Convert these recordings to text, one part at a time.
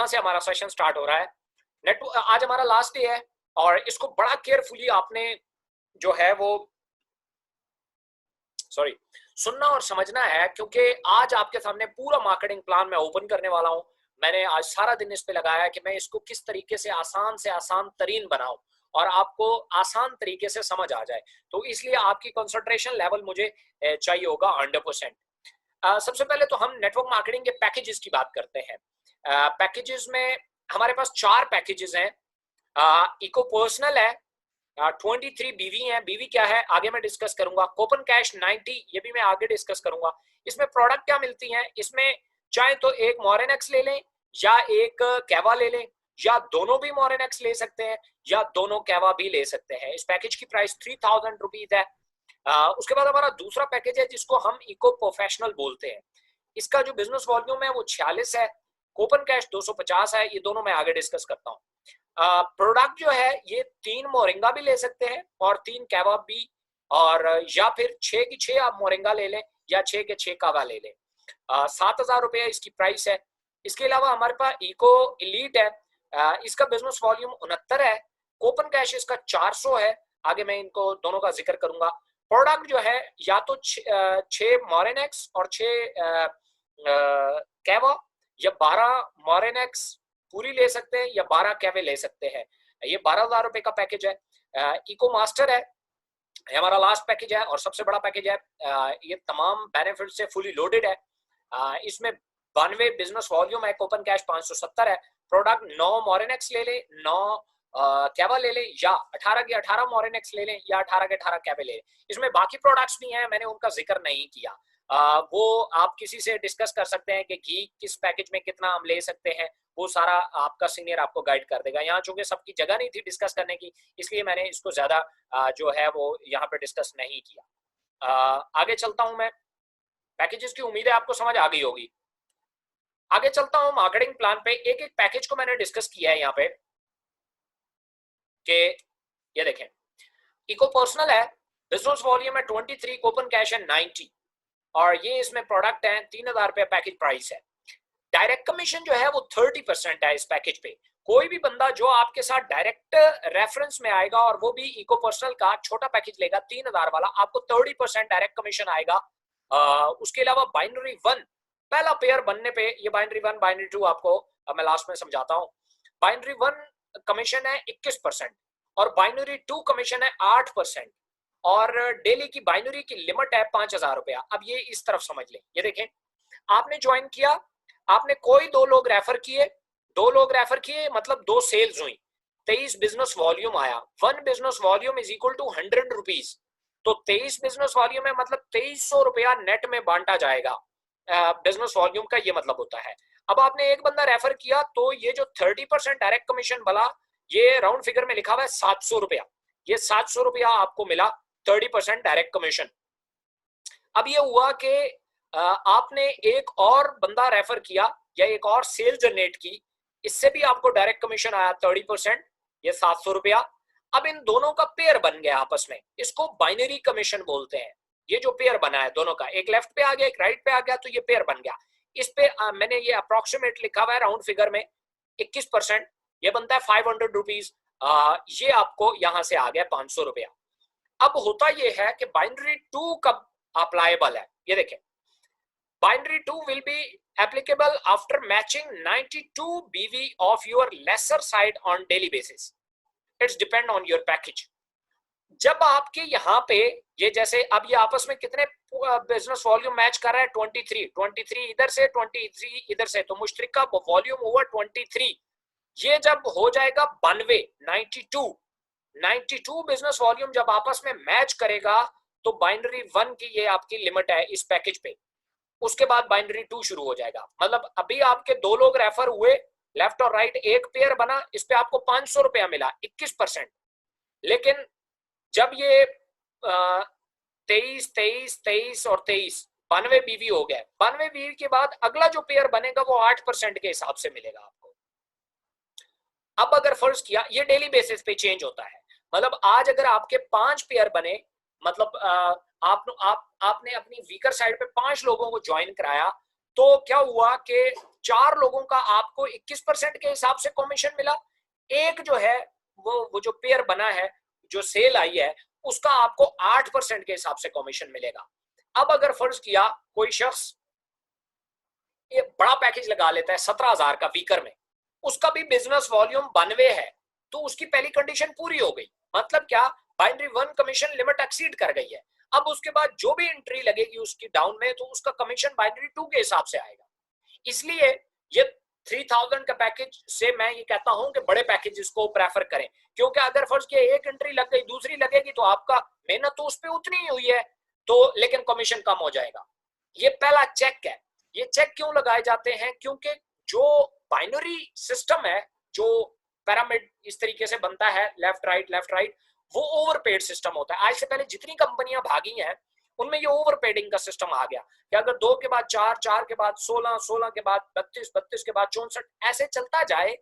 यहां से हमारा सेशन स्टार्ट हो रहा है। आज हमारा लास्ट डे है और इसको बड़ा केयरफुली आपने जो है वो सुनना और समझना है, क्योंकि आज आपके सामने पूरा मार्केटिंग प्लान मैं ओपन करने वाला हूं। मैंने आज सारा दिन इस पे लगाया कि मैं इसको किस तरीके से आसान तरीन बनाऊं और आपको आसान तरीके से समझ आ जाए। तो इसलिए आपकी कंसंट्रेशन लेवल मुझे चाहिए होगा 100%। सबसे पहले तो हम नेटवर्क मार्केटिंग के पैकेजेस की बात करते हैं। पैकेजेस में हमारे पास 4 पैकेजेस हैं। इको पर्सनल है, 23 बीवी है। बीवी क्या है आगे मैं डिस्कस करूंगा। कूपन कैश 90, ये भी मैं आगे डिस्कस करूंगा। इसमें प्रोडक्ट क्या मिलती हैं, इसमें चाहे तो एक मोरेनेक्स ले लें या एक कैवा ले लें, या दोनों भी मोरेनेक्स ले सकते हैं या दोनों कैवा भी ले सकते हैं। इस पैकेज की प्राइस 3000 रुपीज है। उसके बाद हमारा दूसरा पैकेज है जिसको हम इको प्रोफेशनल बोलते हैं। इसका जो बिजनेस वॉल्यूम है वो 46 है। कूपन कैश 250 है। ये दोनों मैं आगे डिस्कस करता हूँ। प्रोडक्ट जो है ये 3 मोरिंगा भी ले सकते हैं और 3 कैवा भी, और या फिर 6 की 6 आप मोरिंगा ले लें या 6 के 6 कावा ले लें। 7000 रुपये इसकी प्राइस है। इसके अलावा हमारे पास इको इलीट है। इसका बिजनेस वॉल्यूम 69 है। कूपन कैश इसका 400 है। आगे मैं इनको दोनों का जिक्र करूंगा। प्रोडक्ट जो है या तो 6 मोरेनेक्स और 6 कैवा, या 12 मोरेनेक्स पूरी ले सकते हैं या 12 कैवे ले सकते हैं। ये 12000 रुपए का पैकेज है। इको मास्टर है, हमारा लास्ट पैकेज है और सबसे बड़ा पैकेज है। ये तमाम बेनिफिट से फुली लोडेड है। इसमें 92 बिजनेस वॉल्यूम है। कूपन कैश 570 है। प्रोडक्ट 9 मोरेनेक्स ले लें, 9 कैवा ले लें, या 18 के 18 मोरेनेक्स ले लें या 18 के 18 कैवे ले लें। इसमें बाकी प्रोडक्ट्स भी हैं, मैंने उनका जिक्र नहीं किया। वो आप किसी से डिस्कस कर सकते हैं कि घी किस पैकेज में कितना हम ले सकते हैं, वो सारा आपका सीनियर आपको गाइड कर देगा। यहाँ चूंकि सबकी जगह नहीं थी डिस्कस करने की, इसलिए मैंने इसको ज्यादा जो है वो यहाँ पे डिस्कस नहीं किया। आगे चलता हूं मैं। पैकेजेस की उम्मीद है आपको समझ आ गई होगी। आगे चलता हूं मार्केटिंग प्लान पे। एक एक पैकेज को मैंने डिस्कस किया है यहाँ पे कि ये देखें, इको पर्सनल है, बिजनेस वॉल्यूम है 23, कूपन कैश है 90 और ये इसमें प्रोडक्ट है। 3000 रुपये पैकेज प्राइस है। डायरेक्ट कमीशन जो है वो 30% है इस पैकेज पे। कोई भी बंदा जो आपके साथ डायरेक्ट रेफरेंस में आएगा और वो भी इको पर्सनल का छोटा पैकेज लेगा 3000 वाला, आपको 30% डायरेक्ट कमीशन आएगा। उसके अलावा बाइनरी 1 पहला पेयर बनने पे, ये बाइनरी 1 बाइनरी 2 आपको मैं लास्ट में समझाता हूँ। बाइनरी 1 कमीशन है 21% और बाइनरी 2 कमीशन है 8% और डेली की बाइनरी की लिमिट है 5000 रुपया। अब ये इस तरफ समझ लें। ये देखें, आपने ज्वाइन किया, आपने कोई 2 लोग रेफर किए, 2 लोग रेफर किए मतलब 2 सेल्स हुई, 23 बिजनेस वॉल्यूम आया। 1 business volume is equal to 100 rupees. तो 23 बिजनेस वॉल्यूम है मतलब 2300 रुपया नेट में बांटा जाएगा। बिजनेस वॉल्यूम का ये मतलब होता है। अब आपने एक बंदा रेफर किया तो ये जो 30% डायरेक्ट कमीशन वाला, ये राउंड फिगर में लिखा हुआ है 700 रुपया। ये 700 रुपया आपको मिला 30% डायरेक्ट कमीशन। अब ये हुआ कि आपने एक और बंदा रेफर किया या एक और सेल जनरेट की, इससे भी आपको डायरेक्ट कमीशन आया 30%, ये 700 रुपया। अब इन दोनों का पेयर बन गया आपस में, इसको बाइनरी कमीशन बोलते हैं। ये जो पेयर बना है दोनों का, एक लेफ्ट पे आ गया एक राइट पे आ गया, तो ये पेयर बन गया। इस पे मैंने ये अप्रोक्सीमेट लिखा हुआ है राउंड फिगर में 21%, ये बनता है 500 रुपीज। ये आपको यहां से आ गया 500 रुपया। अब होता ये है कि बाइनरी 2 कब अप्लायबल है, ये देखें। Binary 2 will be applicable after matching 92 BV of your lesser side on daily basis. It's depend on your package. जब आपके यहाँ पे ये जैसे अब ये आपस में कितने बिजनेस वॉल्यूम मैच कर रहा है 23 इधर से 23 इधर से, तो मुश्तरक का वॉल्यूम हुआ 23। ये जब हो जाएगा 92 बिजनेस वॉल्यूम जब आपस में मैच करेगा तो बाइनरी 1 की ये आपकी लिमिट है इस पैकेज पे। उसके बाद बाइनरी 2 शुरू हो जाएगा। मतलब अभी आपके 2 लोग रेफर हुए लेफ्ट और राइट, एक पेयर बना, इस पे आपको 500 रुपया मिला 21%। लेकिन जब ये 23 और 23 92 बीवी हो गए, 92 बीवी के बाद अगला जो पेयर बनेगा वो 8% के हिसाब से मिलेगा आपको। अब अगर फर्ज किया, ये डेली बेसिस पे चेंज होता है। मतलब आज अगर आपके 5 पेयर बने, मतलब आपने अपनी वीकर साइड पे 5 लोगों को ज्वाइन कराया, तो क्या हुआ कि 4 लोगों का आपको 21% के हिसाब से कमीशन मिला, एक जो है वो जो पेयर बना है, जो सेल आई है, उसका आपको 8% के हिसाब से कमीशन मिलेगा। अब अगर फर्ज किया कोई शख्स ये बड़ा पैकेज लगा लेता है 17,000 का वीकर में, उसका भी बिजनेस वॉल्यूम 92 है, तो उसकी पहली कंडीशन पूरी हो गई। मतलब क्या, बाइनरी 1 कमीशन लिमिट एक्सीड कर गई है। अब उसके बाद जो भी एंट्री लगेगी उसकी डाउन में, तो उसका कमीशन बाइनरी 2 के हिसाब से आएगा। इसलिए ये 3000 का पैकेज से मैं ये कहता हूं कि बड़े पैकेजेस को प्रेफर करें, क्योंकि अगर फर्ज किया एक एंट्री लग गई, दूसरी लगेगी, तो आपका मेहनत तो उस पर उतनी ही हुई है, तो लेकिन कमीशन कम हो जाएगा। ये पहला चेक है। ये चेक क्यों लगाए जाते हैं? क्योंकि जो बाइनरी सिस्टम है, जो पिरामिड इस तरीके से बनता है, लेफ्ट राइट, वो ओवरपेड सिस्टम होता है। आज से पहले जितनी कंपनियां भागी हैं उनमें ये ओवरपेडिंग का सिस्टम आ गया कि अगर 2 के बाद 4, 4 के बाद 16, 16 के बाद 32, 32 के बाद 64, ऐसे चलता जाए,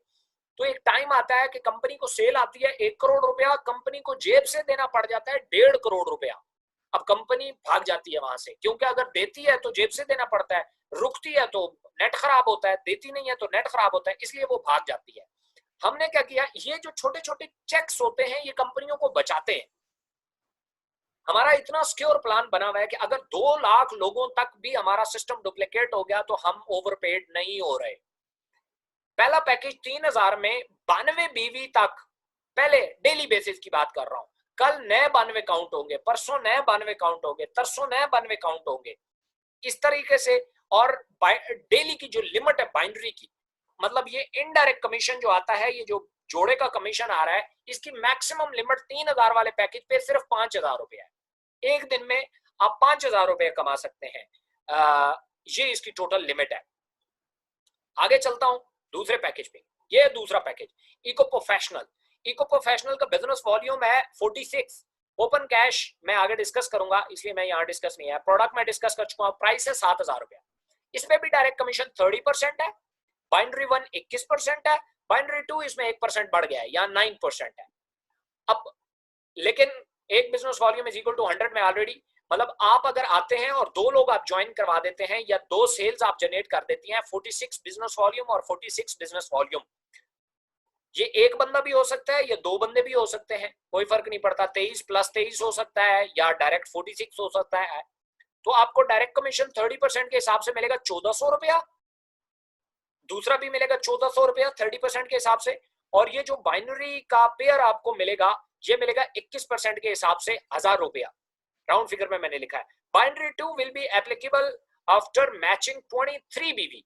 तो एक टाइम आता है कि कंपनी को सेल आती है 1 करोड़ रुपया, कंपनी को जेब से देना पड़ जाता है 1.5 करोड़ रुपया। अब कंपनी भाग जाती है वहां से, क्योंकि अगर देती है तो जेब से देना पड़ता है, रुकती है तो नेट खराब होता है, देती नहीं है तो नेट खराब होता है, इसलिए वो भाग जाती है। हमने क्या किया, ये जो छोटे छोटे चेक्स होते हैं ये कंपनियों को बचाते हैं। हमारा इतना सिक्योर प्लान बना हुआ है कि अगर 2 लाख लोगों तक भी हमारा सिस्टम डुप्लीकेट हो गया तो हम ओवरपेड नहीं हो रहे। पहला पैकेज 3000 में 92 बीवी तक, पहले डेली बेसिस की बात कर रहा हूं, कल नए 92 काउंट होंगे, परसों नए 92 काउंट होंगे, तरसों नए 92 काउंट होंगे, इस तरीके से। और डेली की जो लिमिट है बाइनरी की, मतलब ये इनडायरेक्ट कमीशन जो आता है, ये जो जोड़े का कमीशन आ रहा है, इसकी मैक्सिमम लिमिट 3000 वाले पैकेज पे सिर्फ 5000 रुपए है। एक दिन में आप 5000 रुपए कमा सकते हैं, ये इसकी टोटल लिमिट है। आगे चलता हूं दूसरे पैकेज पे। ये दूसरा package eco professional. Eco professional का बिजनेस वॉल्यूम है 46। ओपन कैश मैं आगे डिस्कस करूंगा, इसलिए मैं यहाँ डिस्कस नहीं है। प्रोडक्ट में डिस्कस कर चुका हूं, प्राइस है 7000 रुपया। इसमें भी डायरेक्ट कमीशन 30% है, बाइनरी 1 21% है, बाइनरी 2 इसमें 1% बढ़ गया है, यहाँ 9% है। अब लेकिन एक business volume is equal to 100 में ऑलरेडी, मतलब आप अगर आते हैं और 2 लोग आप ज्वाइन करवा देते हैं या 2 सेल्स आप जनरेट कर देती हैं, 46 बिजनेस वॉल्यूम और 46 बिजनेस वॉल्यूम, ये एक बंदा भी हो सकता है या 2 बंदे भी हो सकते हैं, कोई फर्क नहीं पड़ता। 23 + 23 हो सकता है या डायरेक्ट 46 हो सकता है। तो आपको डायरेक्ट कमीशन 30% के हिसाब से मिलेगा 1400 रुपया, दूसरा भी मिलेगा 1400 रुपया 30% के हिसाब से, और ये जो बाइनरी का पेयर आपको मिलेगा ये मिलेगा 21% के हिसाब से 1000 रुपया। राउंड फिगर में मैंने लिखा है। Binary 2 will be applicable after matching 23 बीवी,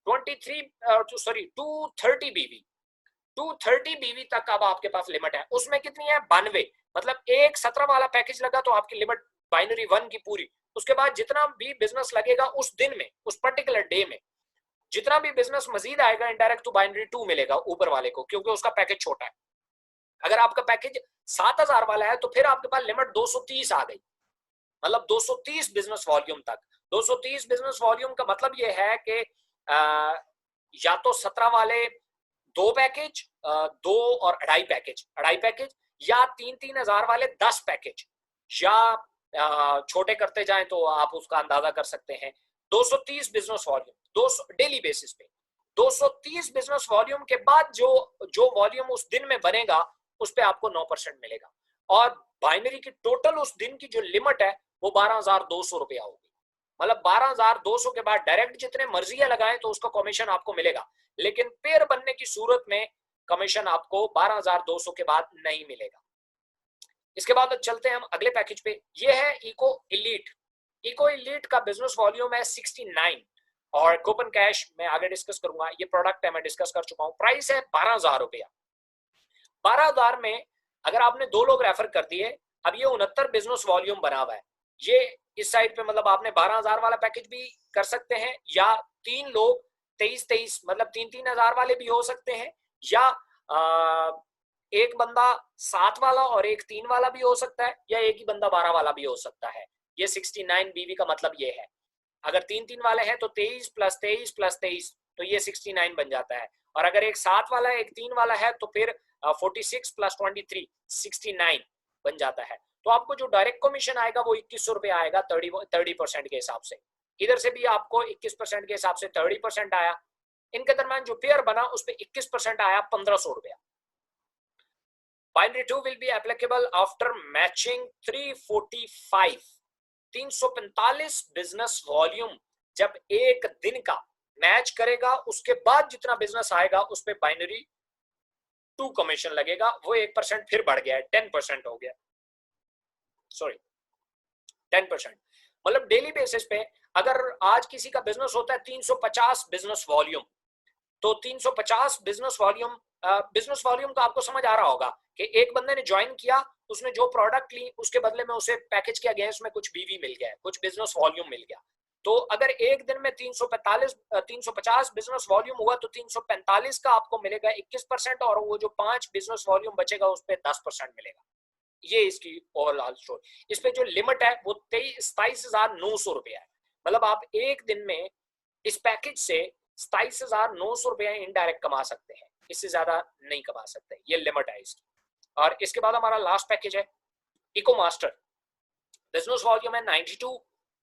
230 बीवी, 230 बीवी तक अब आपके पास लिमिट है। उसमें कितनी है? 92। मतलब एक 17 वाला पैकेज लगा तो आपकी लिमिट बाइनरी 1 की पूरी। उसके बाद जितना भी बिजनेस लगेगा उस दिन में, उस पर्टिकुलर डे में, जितना भी बिजनेस मजीद आएगा इनडायरेक्ट तो बाइनरी 2 मिलेगा ऊपर वाले को, क्योंकि उसका पैकेज छोटा है। अगर आपका पैकेज 7000 वाला है तो फिर आपके पास लिमिट 230 आ गई, मतलब 230 बिजनेस वॉल्यूम तक। 230 बिजनेस वॉल्यूम का मतलब ये है कि या तो 17 वाले 2 पैकेज, 2 और 2.5 पैकेज, 2.5 पैकेज, या 3-3 हजार वाले 10 पैकेज, या छोटे करते जाएं तो आप उसका अंदाजा कर सकते हैं। 230 बिजनेस वॉल्यूम 200 डेली बेसिस पे, 230 बिजनेस वॉल्यूम के बाद जो वॉल्यूम उस दिन में बनेगा उस पे आपको 9% मिलेगा। और बाइनरी की टोटल उस दिन की जो लिमिट है वो 12,200 रुपया होगी। मतलब 12,200 के बाद डायरेक्ट जितने मर्जी लगाएं तो उसका कमीशन आपको मिलेगा, लेकिन पेयर बनने की सूरत में कमीशन आपको 12,200 के बाद नहीं मिलेगा। इसके बाद चलते हैं हम अगले पैकेज पे। ये है इको एलीट। इको एलीट का बिजनेस वॉल्यूम है 69 और कूपन कैश मैं आगे डिस्कस करूंगा। ये प्रोडक्ट है, मैं डिस्कस कर चुका हूं। प्राइस है 12,000 रुपया। 12,000 में अगर आपने 2 लोग रेफर कर दिए, अब ये 69 बिजनेस वॉल्यूम बना हुआ है। ये इस साइड पे मतलब आपने 12,000 वाला पैकेज भी कर सकते हैं, या 3 लोग 23-23 मतलब 3-3 हजार वाले भी हो सकते हैं, या एक बंदा 7 वाला और एक 3 वाला भी हो सकता है, या एक ही बंदा 12 वाला भी हो सकता है। ये 69 बीवी का मतलब ये है। अगर 3-3 वाले हैं तो 23 + 23 + 23 तो ये 69 बन जाता है। और अगर एक 7 वाला है एक 3 वाला है तो फिर 46 + 23 69 बन जाता है। तो आपको जो डायरेक्ट कमीशन आएगा वो 2100 रुपया आएगा 30% के हिसाब से। इधर से भी आपको 21% के हिसाब से 30% आया, इनके दरम्यान जो पेयर बना उस पर 21% आया, 1500 रुपया। Binary 2 will be applicable after matching 345 business volume. जब एक दिन का मैच करेगा उसके बाद जितना बिजनेस आएगा उस पर बाइनरी 2 कमीशन लगेगा। वो 1% फिर बढ़ गया है, 10% हो गया, सॉरी 10%। मतलब डेली बेसिस पे अगर आज किसी का बिजनेस होता है 350 बिजनेस वॉल्यूम, तो 350 बिजनेस वॉल्यूम का आपको समझ आ रहा होगा कि एक बंदे ने ज्वाइन किया, उसने जो प्रोडक्ट ली उसके बदले में उसे पैकेज के अगेंस्ट में कुछ बीवी मिल गया, कुछ बिजनेस वॉल्यूम मिल गया। तो अगर एक दिन में 350 बिजनेस वॉल्यूम हुआ तो 345 का आपको मिलेगा 21%, और वो जो 5 बिजनेस वॉल्यूम बचेगा उस पर 10% मिलेगा। ये इसकी ओवरऑल स्टोरी। इस पे जो लिमिट है वो 27,900 रुपया है। मतलब आप एक दिन में इस पैकेज से 27,900 रुपया इनडायरेक्ट कमा सकते हैं, इससे ज्यादा नहीं कमा सकते, ये लिमिट है इसकी। और इसके बाद हमारा लास्ट पैकेज है इको मास्टर। बिजनेस वॉल्यूम है 92,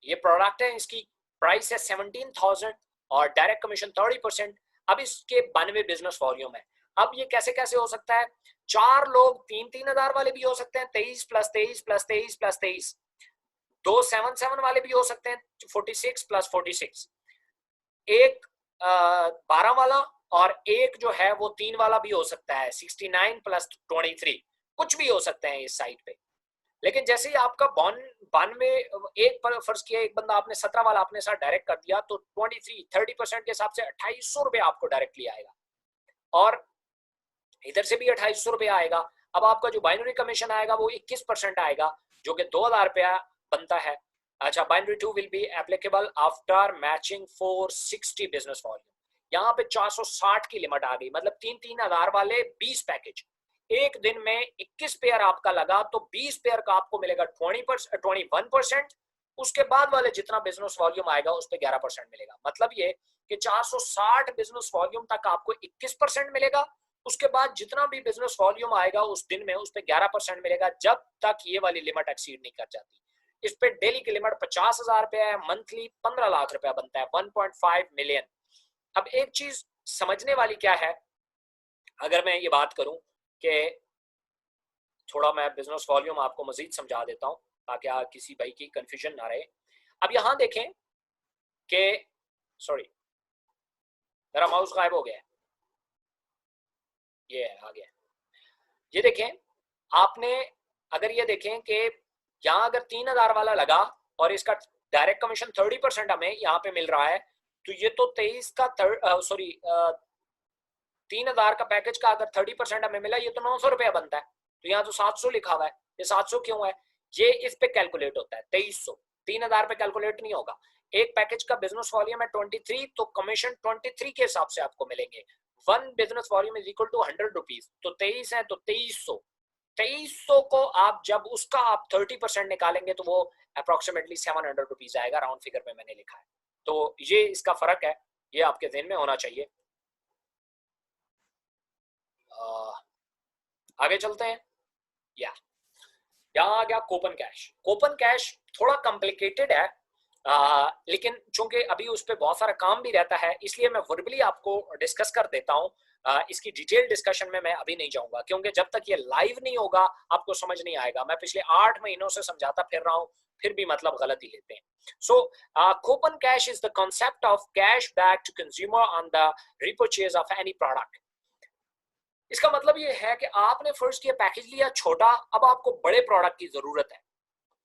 ये प्रोडक्ट है, इसकी प्राइस है 17,000 और डायरेक्ट कमीशन 30%। अब इसके 92 बिजनेस वॉल्यूम है। अब ये कैसे कैसे हो सकता है, 4 लोग 3,000 वाले भी हो सकते हैं, 23 प्लस 23 प्लस 23 प्लस 23, 2 7 वाले भी हो सकते हैं, 46 प्लस 46, एक 12 वाला, और एक जो है वो 3 वाला भी हो सकता है, 69 प्लस 23, कुछ भी हो सकते हैं इस साइड पे। लेकिन जैसे ही आपका 92 एक पर फर्ज किया, एक बंदा आपने 17 वाला अपने साथ डायरेक्ट कर दिया, तो 30% के हिसाब से 2800 रुपये आपको डायरेक्टली आएगा, और इधर से भी 2800 रुपया आएगा। अब आपका जो बाइनरी कमीशन आएगा वो 21% आएगा, जो कि 2,000 रुपया बनता है। अच्छा, binary 2 will be applicable after matching 460 business volume. यहाँ पे 460 की लिमिट आ गई, मतलब 3,000 वाले 20 पैकेज, एक दिन में 21 पेयर आपका लगा तो 20 पेयर का आपको मिलेगा 21%। उसके बाद वाले जितना बिजनेस वॉल्यूम आएगा उस पर 11% मिलेगा। मतलब ये कि 460 बिजनेस वॉल्यूम तक आपको 21% मिलेगा, उसके बाद जितना भी बिजनेस वॉल्यूम आएगा उस दिन में उस पर 11% मिलेगा, जब तक ये वाली लिमिट एक्सीड नहीं कर जाती। इस पे डेली की लिमिट 50,000 रुपया है, मंथली 15 लाख रुपया बनता है, 1.5 मिलियन। अब एक चीज समझने वाली क्या है, अगर मैं ये बात करूं कि थोड़ा मैं बिजनेस वॉल्यूम आपको मजीद समझा देता हूं ताकि किसी भाई की कंफ्यूजन ना रहे। अब यहां देखें कि सॉरी मेरा माउस गायब हो गया, ये आ गया। ये देखें, आपने अगर ये देखें कि यहां अगर 3,000 वाला लगा और इसका डायरेक्ट कमीशन 30% हमें यहाँ पे मिल रहा है, तो ये तो 23 का 3,000 का पैकेज का अगर 30% हमें मिला, ये तो 900 रुपया बनता है। तो यहाँ तो 700 लिखा हुआ है, ये 700 क्यों है, ये इस पे कैलकुलेट होता है 2300, 3,000 पे कैलकुलेट नहीं होगा। एक पैकेज का बिजनेस वॉल्यूम है 23, तो कमीशन 23 के हिसाब से आपको मिलेंगे। 1 business volume is equal to 100 rupees, तो 23 है तो 2300 को आप जब उसका आप 30% निकालेंगे तो वो अप्रोक्सीमेटली 700 रुपीज आएगा, राउंड फिगर में मैंने लिखा है। तो ये इसका फर्क है, ये आपके ध्यान में होना चाहिए। आगे चलते हैं। यहाँ आ गया कूपन कैश। कूपन कैश थोड़ा कॉम्प्लिकेटेड है, लेकिन चूंकि अभी उस पर बहुत सारा काम भी रहता है, इसलिए मैं वर्बली आपको डिस्कस कर देता हूँ। इसकी डिटेल डिस्कशन में मैं अभी नहीं जाऊंगा, क्योंकि जब तक ये लाइव नहीं होगा आपको समझ नहीं आएगा। मैं पिछले 8 महीनों से समझाता फिर रहा हूँ, फिर भी मतलब गलत ही लेते हैं। So coupon cash is the concept of cash back to consumer on the repurchase of any product. इसका मतलब ये है कि आपने फर्स्ट किया पैकेज लिया छोटा, अब आपको बड़े प्रोडक्ट की जरूरत है,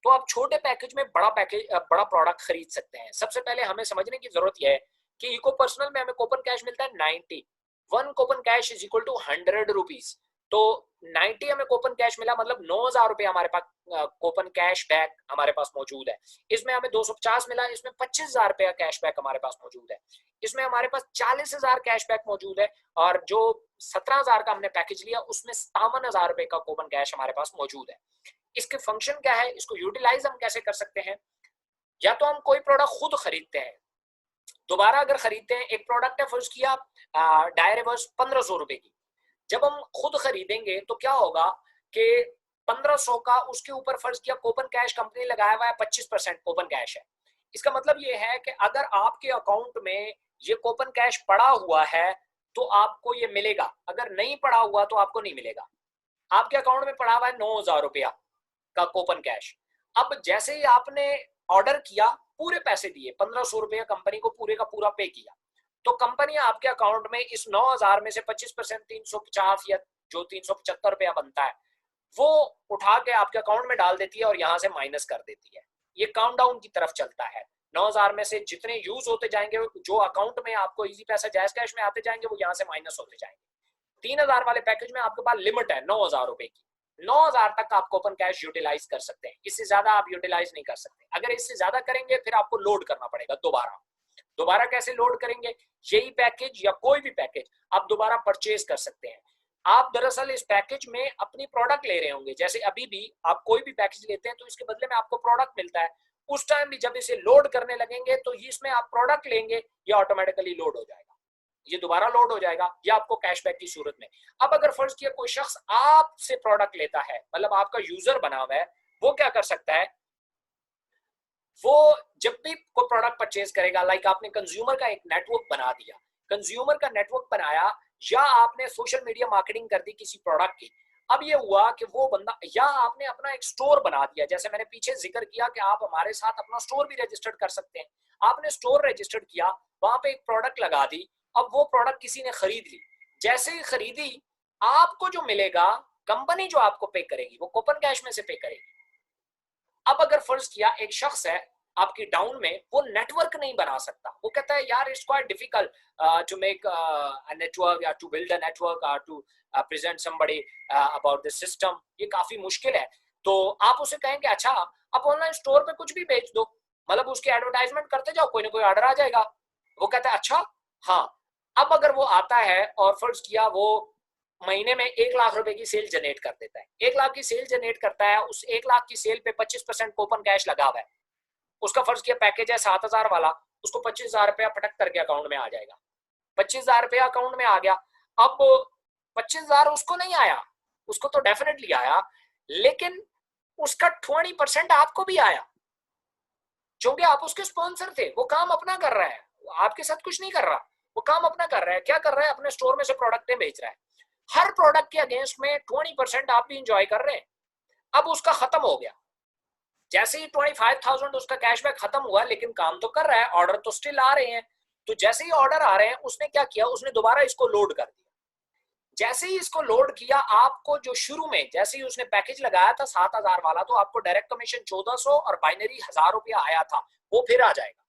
तो आप छोटे पैकेज में बड़ा प्रोडक्ट खरीद सकते हैं। सबसे पहले हमें समझने की जरूरत यह है कि इको पर्सनल में हमें कूपन कैश मिलता है 90, 1 coupon cash is equal to 100 rupees. तो 90 हमें कूपन कैश मिला, मतलब 9,000 रुपये हमारे पास कूपन कैश बैक हमारे पास मौजूद है। इसमें हमें 250 मिला, इसमें 25,000 रुपया कैश बैक हमारे पास मौजूद है। इसमें हमारे पास 40,000 कैश बैक मौजूद है, और जो 17,000 का हमने पैकेज लिया उसमें 57,000 रुपये का कूपन कैश हमारे पास मौजूद है। इसके फंक्शन क्या है, इसको यूटिलाइज हम कैसे कर सकते हैं? या तो हम कोई प्रोडक्ट खुद खरीदते हैं, दोबारा अगर खरीदते हैं, एक प्रोडक्ट है फर्ज किया डायर रिवर्स 1,500 रुपए की, जब हम खुद खरीदेंगे तो क्या होगा कि 1,500 का उसके ऊपर फर्ज किया कूपन कैश कंपनी लगाया हुआ है 25% कूपन कैश है, इसका मतलब ये है कि अगर आपके अकाउंट में ये कूपन कैश पड़ा हुआ है तो आपको ये मिलेगा, अगर नहीं पड़ा हुआ तो आपको नहीं मिलेगा। आपके अकाउंट में पड़ा हुआ है 9,000 रुपया का कूपन कैश। अब जैसे ही आपने ऑर्डर किया, पूरे पैसे दिए, 1,500 रुपया कंपनी को पूरे का पूरा पे किया, तो कंपनी आपके अकाउंट में इस 9,000 में से 25% 350 या जो 375 रुपया बनता है वो उठा के आपके अकाउंट में डाल देती है और यहां से माइनस कर देती है। ये काउंटडाउन की तरफ चलता है। 9,000 में से जितने यूज होते जाएंगे, जो अकाउंट में आपको इजी पैसा जायज कैश में आते जाएंगे, वो यहाँ से माइनस होते जाएंगे। 3,000 वाले पैकेज में आपके पास लिमिट है 9,000 रुपए की। 9,000 तक आप कूपन कैश यूटिलाइज कर सकते हैं, इससे ज्यादा आप यूटिलाइज नहीं कर सकते। अगर इससे ज्यादा करेंगे फिर आपको लोड करना पड़ेगा दोबारा। दोबारा कैसे लोड करेंगे? यही पैकेज या कोई भी पैकेज आप दोबारा परचेज कर सकते हैं। आप दरअसल इस पैकेज में अपनी प्रोडक्ट ले रहे होंगे, जैसे अभी भी आप कोई भी पैकेज लेते हैं तो इसके बदले में आपको प्रोडक्ट मिलता है। उस टाइम भी जब इसे लोड करने लगेंगे तो इसमें आप प्रोडक्ट लेंगे, ये ऑटोमेटिकली लोड हो जाएगा, ये दोबारा लोड हो जाएगा, या आपको कैशबैक की सूरत में। अब अगर फर्ज किया कोई शख्स आपसे प्रोडक्ट लेता है, मतलब आपका यूजर बना हुआ है, वो क्या कर सकता है, वो जब भी कोई प्रोडक्ट परचेज करेगा, लाइक आपने कंज्यूमर का एक नेटवर्क बना दिया, कंज्यूमर का नेटवर्क बनाया, या आपने सोशल मीडिया मार्केटिंग कर दी किसी प्रोडक्ट की। अब ये हुआ कि वो बंदा, या आपने अपना एक स्टोर बना दिया, जैसे मैंने पीछे जिक्र किया कि आप हमारे साथ अपना स्टोर भी रजिस्टर्ड कर सकते हैं। आपने स्टोर रजिस्टर्ड किया, वहां पे एक प्रोडक्ट लगा दी, अब वो प्रोडक्ट किसी ने खरीद ली, जैसे ही खरीदी आपको जो मिलेगा, कंपनी जो आपको पे करेगी वो कूपन कैश में से पे करेगी। अब अगर फर्ज किया एक शख्स है आपकी डाउन में, वो नेटवर्क नहीं बना सकता, वो कहता है यार it's quite difficult to make a network या टू बिल्ड अ नेटवर्क और to present somebody about this system, ये काफी मुश्किल है। तो आप उसे कहेंगे अच्छा आप ऑनलाइन स्टोर पे कुछ भी बेच दो, मतलब उसकी एडवर्टाइजमेंट करते जाओ, कोई ना कोई ऑर्डर आ जाएगा। वो कहता है अच्छा हाँ। अब अगर वो आता है और फर्ज किया वो महीने में 1,00,000 रुपए की सेल जनरेट कर देता है, 1,00,000 की सेल जनरेट करता है, उस 1,00,000 की सेल पे 25% कूपन कैश लगा हुआ है, उसका फर्ज किया पैकेज है 7,000 वाला, उसको 25,000 रुपया पटक करके अकाउंट में आ जाएगा। 25,000 रुपया अकाउंट में आ गया। अब 25,000 उसको नहीं आया, उसको तो डेफिनेटली आया, लेकिन उसका 20% आपको भी आया, क्योंकि आप उसके स्पॉन्सर थे। वो काम अपना कर रहा है, आपके साथ कुछ नहीं कर रहा, वो काम अपना कर रहा है। क्या कर रहा है? अपने स्टोर में से प्रोडक्टें बेच रहा है। हर प्रोडक्ट के अगेंस्ट में 20% आप भी इंजॉय कर रहे हैं। अब उसका खत्म हो गया, जैसे ही 25,000 उसका कैशबैक खत्म हुआ, लेकिन काम तो कर रहा है, ऑर्डर तो स्टिल आ रहे हैं। तो जैसे ही ऑर्डर आ रहे हैं, उसने क्या किया, उसने दोबारा इसको लोड कर दिया। जैसे ही इसको लोड किया, आपको जो शुरू में जैसे ही उसने पैकेज लगाया था 7,000 वाला, तो आपको डायरेक्ट कमीशन 1,400 और बाइनरी 1,000 रुपया आया था, वो फिर आ जाएगा।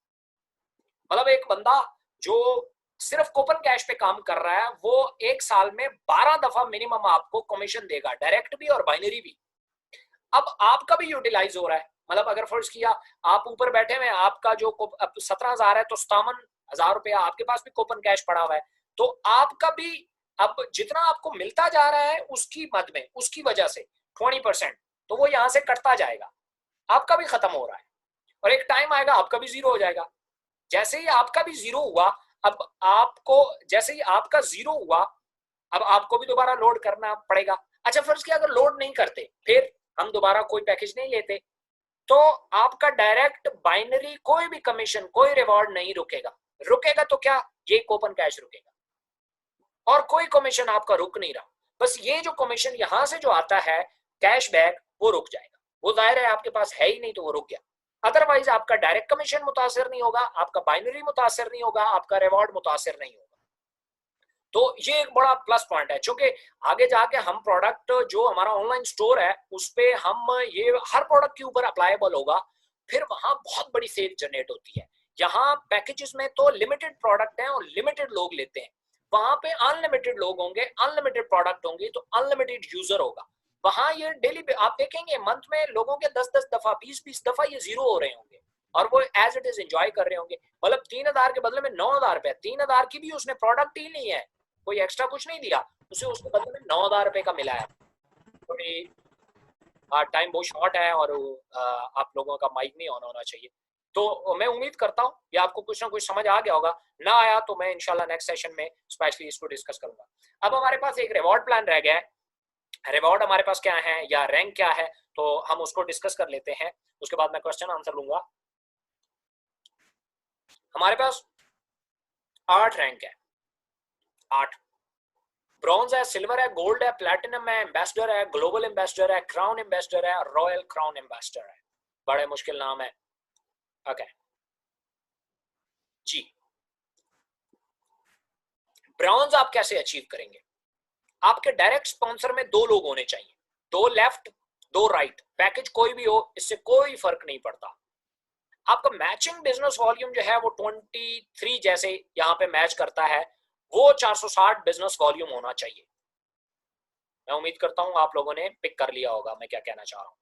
मतलब एक बंदा जो सिर्फ कूपन कैश पे काम कर रहा है, वो एक साल में 12 दफा मिनिमम आपको कमीशन देगा, डायरेक्ट भी और बाइनरी भी। अब आपका भी यूटिलाइज हो रहा है, मतलब अगर फर्ज किया आप ऊपर बैठे हुए, आपका जो 17,000 है, तो 57,000 रुपया आपके पास भी कूपन कैश पड़ा हुआ है, तो आपका भी अब जितना आपको मिलता जा रहा है उसकी मद में, उसकी वजह से 20%, तो वो यहां से कटता जाएगा, आपका भी खत्म हो रहा है, और एक टाइम आएगा आपका भी जीरो हो जाएगा। जैसे ही आपका भी जीरो हुआ, अब आपको जैसे ही आपका जीरो हुआ, अब आपको भी दोबारा लोड करना पड़ेगा। अच्छा फर्ज किया अगर लोड नहीं करते, फिर हम दोबारा कोई पैकेज नहीं लेते, तो आपका डायरेक्ट बाइनरी कोई भी कमीशन, कोई रिवॉर्ड नहीं रुकेगा। रुकेगा तो क्या, ये कूपन कैश रुकेगा, और कोई कमीशन आपका रुक नहीं रहा। बस ये जो कमीशन यहां से जो आता है कैशबैक, वो रुक जाएगा। वो जाहिर है आपके पास है ही नहीं, तो वो रुक गया। अदरवाइज आपका डायरेक्ट कमीशन मुतासिर नहीं होगा, आपका बाइनरी मुतासिर नहीं होगा, आपका रिवॉर्ड मुतासिर नहीं होगा। तो ये एक बड़ा प्लस पॉइंट है, क्योंकि आगे जाके हम प्रोडक्ट जो हमारा ऑनलाइन स्टोर है उस पे हम ये हर प्रोडक्ट के ऊपर अप्लाईबल होगा, फिर वहां बहुत बड़ी सेल जनरेट होती है। यहाँ पैकेजेस में तो लिमिटेड प्रोडक्ट हैं और लिमिटेड लोग लेते हैं, वहां पे अनलिमिटेड लोग होंगे, अनलिमिटेड प्रोडक्ट होंगे, तो अनलिमिटेड यूजर होगा। वहां ये डेली आप देखेंगे मंथ में लोगों के 10-10 दफा 20-20 दफा ये जीरो हो रहे होंगे, और वो एज इट इज एंजॉय कर रहे होंगे। मतलब 3,000 के बदले में 9,000 रुपए, 3,000 की भी उसने प्रोडक्ट ही नहीं है, कोई एक्स्ट्रा कुछ नहीं दिया उसे, उसके बदले में 9,000 रुपए का मिला है। थोड़ी टाइम बहुत शॉर्ट है और आप लोगों का माइक नहीं ऑन होना चाहिए। तो मैं उम्मीद करता हूँ ये आपको कुछ ना कुछ समझ आ गया होगा, ना आया तो मैं इंशाल्लाह नेक्स्ट सेशन में स्पेशली इसको डिस्कस करूंगा। अब हमारे पास एक रिवॉर्ड प्लान रह गया है, रिवॉर्ड हमारे पास क्या है या रैंक क्या है, तो हम उसको डिस्कस कर लेते हैं, उसके बाद मैं क्वेश्चन आंसर लूंगा। हमारे पास 8 रैंक है, 8। ब्रॉन्ज है, सिल्वर है, गोल्ड है, प्लैटिनम है, एम्बेसडर है, ग्लोबल एम्बेसडर है, क्राउन एम्बेसडर है, रॉयल क्राउन एम्बेसडर है। बड़े मुश्किल नाम है। ओके जी। ब्रॉन्ज आप कैसे अचीव करेंगे? आपके डायरेक्ट स्पॉन्सर में 2 लोग होने चाहिए, 2 लेफ्ट 2 राइट, पैकेज कोई भी हो, इससे कोई फर्क नहीं पड़ता। आपका मैचिंग बिजनेस वॉल्यूम जो है वो 23 जैसे यहाँ पे मैच करता है, वो 460 बिजनेस वॉल्यूम होना चाहिए। मैं उम्मीद करता हूं आप लोगों ने पिक कर लिया होगा मैं क्या कहना चाह रहा हूं।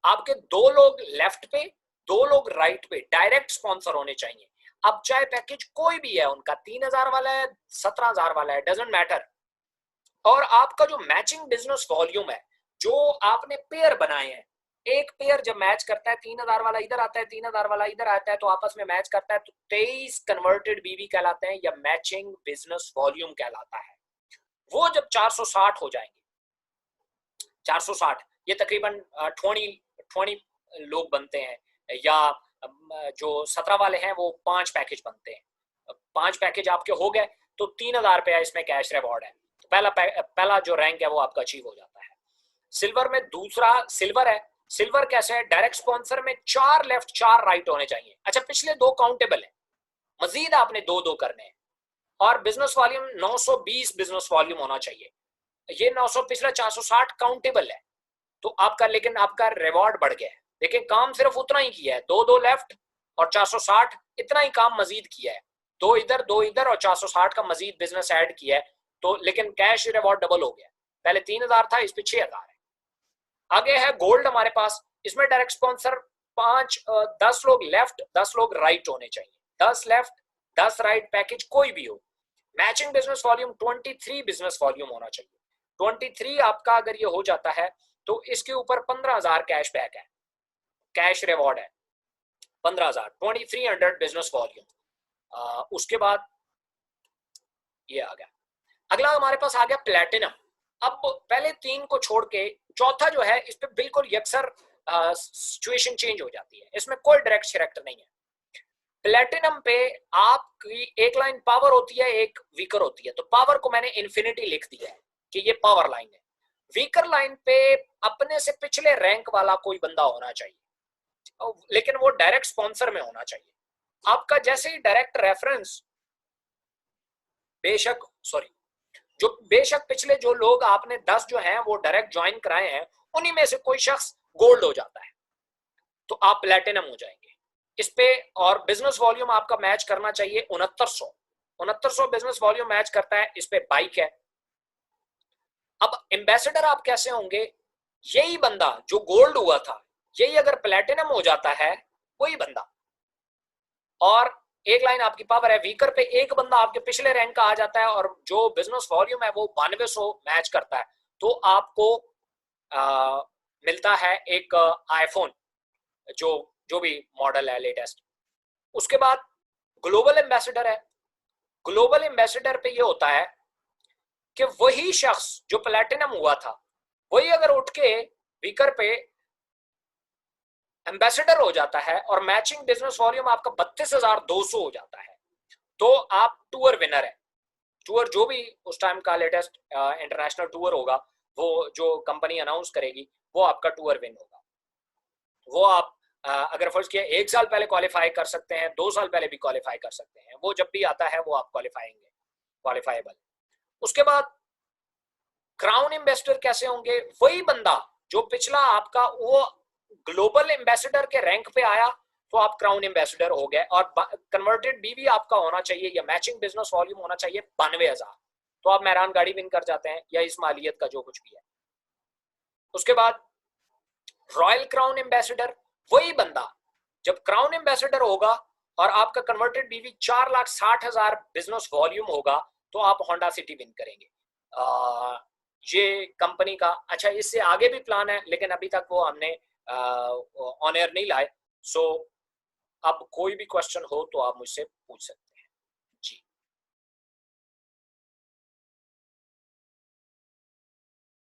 आपके 2 लोग लेफ्ट पे 2 लोग राइट पे डायरेक्ट स्पॉन्सर होने चाहिए। अब चाहे पैकेज कोई भी है, उनका 3000 वाला है, 17000 वाला है, डजेंट मैटर। और आपका जो मैचिंग बिजनेस वॉल्यूम है, जो आपने पेयर बनाए हैं, एक पेयर जब मैच करता है, 3000 वाला इधर आता है, 3000 वाला इधर आता है, तो आपस में मैच करता है, तो 23 कन्वर्टेड बीवी कहलाते हैं या मैचिंग बिजनेस वॉल्यूम कहलाता है। वो जब 460 हो जाएंगे, 460 ये तकरीबन 20 लोग बनते हैं, या जो 17 वाले हैं वो 5 पैकेज बनते हैं। 5 पैकेज आपके हो गए तो 3000 रुपया इसमें कैश रिवॉर्ड है। तो पहला जो रैंक है वो आपका अचीव हो जाता है। सिल्वर में दूसरा सिल्वर है। सिल्वर कैसे है? डायरेक्ट स्पॉन्सर में 4 लेफ्ट 4 राइट होने चाहिए। अच्छा, पिछले 2 काउंटेबल है, मजीद आपने 2 करने हैं। और बिजनेस वॉल्यूम 920 बिजनेस वॉल्यूम होना चाहिए। ये 900 पिछला 460 काउंटेबल है, तो आपका, लेकिन आपका रिवॉर्ड बढ़ गया है। देखिए काम सिर्फ उतना ही किया है, 2 लेफ्ट और 460, इतना ही काम मजीद किया है। 2 इधर और 460 का मजीद बिजनेस ऐड किया है, तो लेकिन कैश रिवॉर्ड डबल हो गया। पहले 3000 था, इस पे 6000 है। आगे है गोल्ड हमारे पास। इसमें डायरेक्ट स्पॉन्सर 10 लोग लेफ्ट 10 लोग राइट होने चाहिए। 10 लेफ्ट 10 राइट पैकेज कोई भी हो। Matching business volume 23 business volume होना चाहिए। 23 आपका अगर ये हो जाता है तो इसके ऊपर 15000 कैश बैक है, कैश रिवॉर्ड है 15000, 2300 बिजनेस वॉल्यूम। उसके बाद ये आ गया। अगला हमारे पास आ गया प्लेटिनम। अब पहले 3 को छोड़ के चौथा जो है, इस पे बिल्कुल यकसर सिचुएशन चेंज हो जाती है, इसमें कोई डायरेक्ट कैरेक्टर नहीं है। प्लेटिनम पे आपकी एक लाइन पावर होती है, एक वीकर होती है। तो पावर को मैंने इन्फिनिटी लिख दिया है कि ये पावर लाइन है। वीकर लाइन पे अपने से पिछले रैंक वाला कोई बंदा होना चाहिए, लेकिन वो डायरेक्ट स्पॉन्सर में होना चाहिए। आपका जैसे ही डायरेक्ट रेफरेंस, बेशक पिछले जो लोग आपने 10 जो हैं वो डायरेक्ट ज्वाइन कराए हैं, उन्हीं में से कोई शख्स गोल्ड हो जाता है तो आप प्लेटिनम हो जाएंगे इस पे। और बिजनेस वॉल्यूम आपका मैच करना चाहिए 6900 बिजनेस वॉल्यूम मैच करता है, इस पे बाइक है। अब एम्बेसडर आप कैसे होंगे? यही बंदा जो गोल्ड हुआ था, यही अगर प्लेटिनम हो जाता है, वही बंदा। और एक लाइन आपकी पावर है, वीकर पे एक बंदा आपके पिछले रैंक का आ जाता है और जो बिजनेस वॉल्यूम है वो 9200 मैच करता है, तो आपको मिलता है एक आईफोन, जो जो भी मॉडल है लेटेस्ट। उसके बाद ग्लोबल एम्बेसडर है। ग्लोबल एम्बेसडर पे ये होता है कि वही शख्स जो प्लेटिनम हुआ था, वही अगर उठ के वीकर पे एम्बेसडर हो जाता है और मैचिंग बिजनेस वॉल्यूम आपका 32200 हो जाता है, तो आप टूर विनर है। टूर जो भी उस टाइम का लेटेस्ट इंटरनेशनल टूर होगा, वो जो कंपनी अनाउंस करेगी, वो आपका टूर विन होगा। वो आप अगर फर्ज किया 1 साल पहले क्वालिफाई कर सकते हैं, 2 साल पहले भी क्वालिफाई कर सकते हैं, वो जब भी आता है वो आप क्वालिफाइबल। उसके बाद क्राउन एम्बेसडर कैसे होंगे? वही बंदा जो पिछला आपका वो ग्लोबल एम्बेसडर के रैंक पे आया, तो आप क्राउन एम्बेसडर हो गए। और कन्वर्टेड बीवी आपका होना चाहिए या मैचिंग बिजनेस वॉल्यूम होना चाहिए 92,000, तो आप मेहरान गाड़ी विन कर जाते हैं या इस मालियत का जो कुछ भी है। उसके बाद रॉयल क्राउन एम्बेसडर, वही बंदा जब क्राउन एम्बेसडर होगा और आपका कन्वर्टेड बीवी 4,60,000 बिजनेस वॉल्यूम होगा, तो आप होंडा सिटी विन करेंगे। ये कंपनी का, अच्छा इससे आगे भी प्लान है लेकिन अभी तक वो हमने ऑन एयर नहीं लाए। सो अब कोई भी क्वेश्चन हो तो आप मुझसे पूछ सकते हैं।